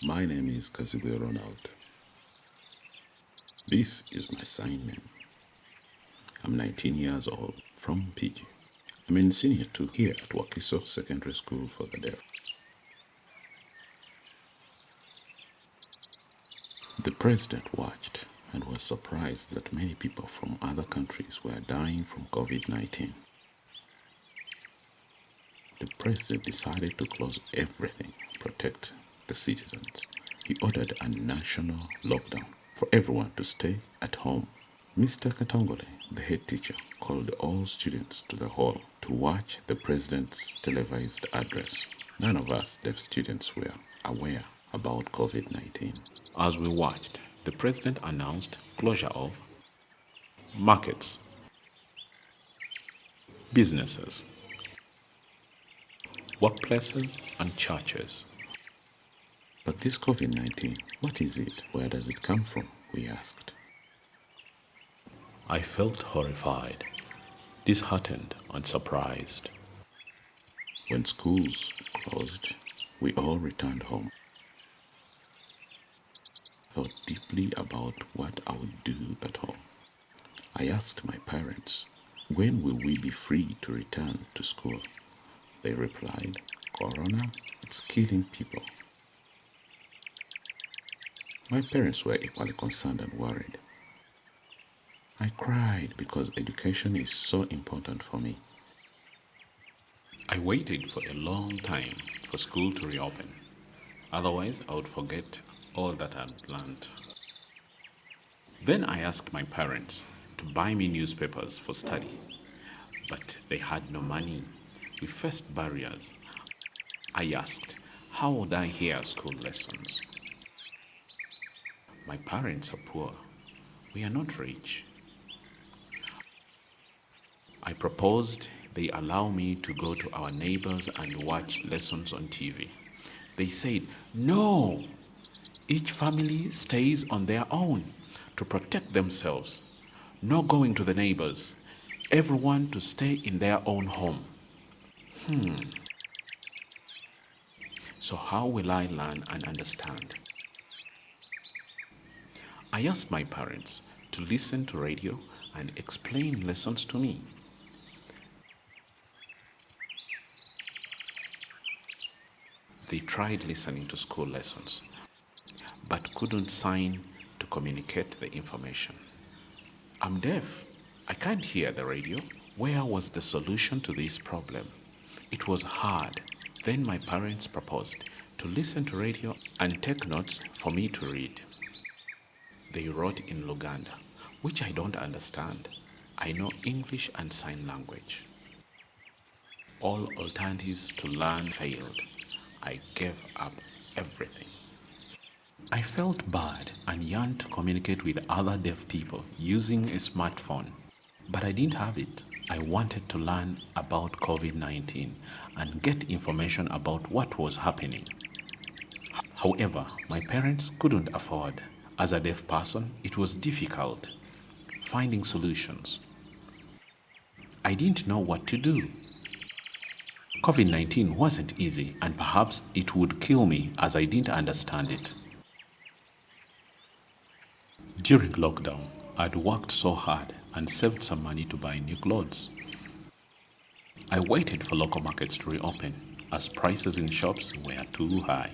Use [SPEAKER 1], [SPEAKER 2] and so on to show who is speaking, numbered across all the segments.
[SPEAKER 1] My name is Kazibwe Ronald. This is my sign name. I'm 19 years old from PG. I'm in senior 2 here at Wakiso Secondary School for the Deaf. The president watched and was surprised that many people from other countries were dying from COVID-19. The president decided to close everything, protect the citizens. He ordered a national lockdown for everyone to stay at home. Mr. Katongole, the head teacher, called all students to the hall to watch the president's televised address. None of us deaf students were aware about COVID-19. As we watched, the president announced closure of markets, businesses, workplaces, and churches. But this COVID-19, what is it? Where does it come from? We asked. I felt horrified, disheartened, and surprised. When schools closed, we all returned home. Thought deeply about what I would do at home. I asked my parents, when will we be free to return to school? They replied, Corona, it's killing people. My parents were equally concerned and worried. I cried because education is so important for me. I waited for a long time for school to reopen. Otherwise, I would forget all that I had planned. Then I asked my parents to buy me newspapers for study, but they had no money. We faced barriers. I asked, how would I hear school lessons? My parents are poor. We are not rich. I proposed they allow me to go to our neighbors and watch lessons on TV. They said, no, each family stays on their own to protect themselves. No going to the neighbors. Everyone to stay in their own home. So how will I learn and understand? I asked my parents to listen to radio and explain lessons to me. They tried listening to school lessons, but couldn't sign to communicate the information. I'm deaf. I can't hear the radio. Where was the solution to this problem? It was hard. Then my parents proposed to listen to radio and take notes for me to read. They wrote in Luganda, which I don't understand. I know English and sign language. All alternatives to learn failed. I gave up everything. I felt bad and yearned to communicate with other deaf people using a smartphone, but I didn't have it. I wanted to learn about COVID-19 and get information about what was happening. However, my parents couldn't afford. As a deaf person, it was difficult finding solutions. I didn't know what to do. COVID-19 wasn't easy, and perhaps it would kill me as I didn't understand it. During lockdown, I'd worked so hard and saved some money to buy new clothes. I waited for local markets to reopen as prices in shops were too high.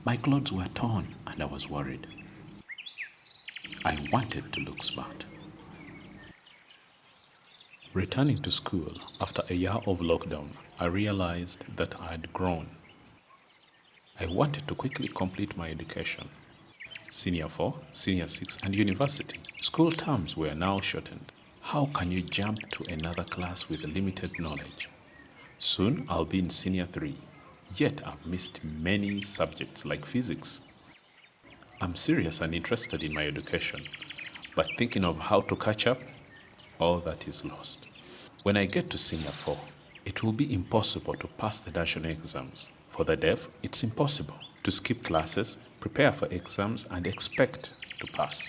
[SPEAKER 1] My clothes were torn and I was worried. I wanted to look smart. Returning to school after a year of lockdown, I realized that I had grown. I wanted to quickly complete my education. Senior 4, Senior 6, and university. School terms were now shortened. How can you jump to another class with limited knowledge? Soon I'll be in Senior 3, yet I've missed many subjects like physics. I'm serious and interested in my education, but thinking of how to catch up, all that is lost. When I get to Senior 4, it will be impossible to pass the national exams. For the deaf, it's impossible to skip classes, prepare for exams, and expect to pass.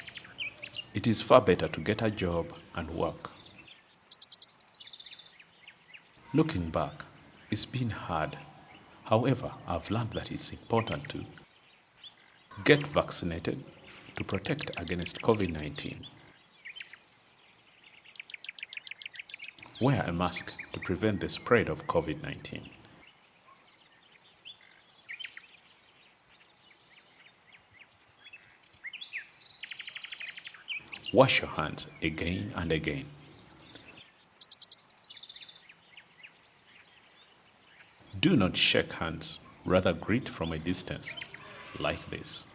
[SPEAKER 1] It is far better to get a job and work. Looking back, it's been hard. However, I've learned that it's important to get vaccinated to protect against COVID-19. Wear a mask to prevent the spread of COVID-19. Wash your hands again and again. Do not shake hands, rather greet from a distance, like this.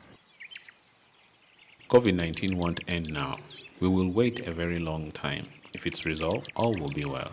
[SPEAKER 1] COVID-19 won't end now. We will wait a very long time. If it's resolved, all will be well.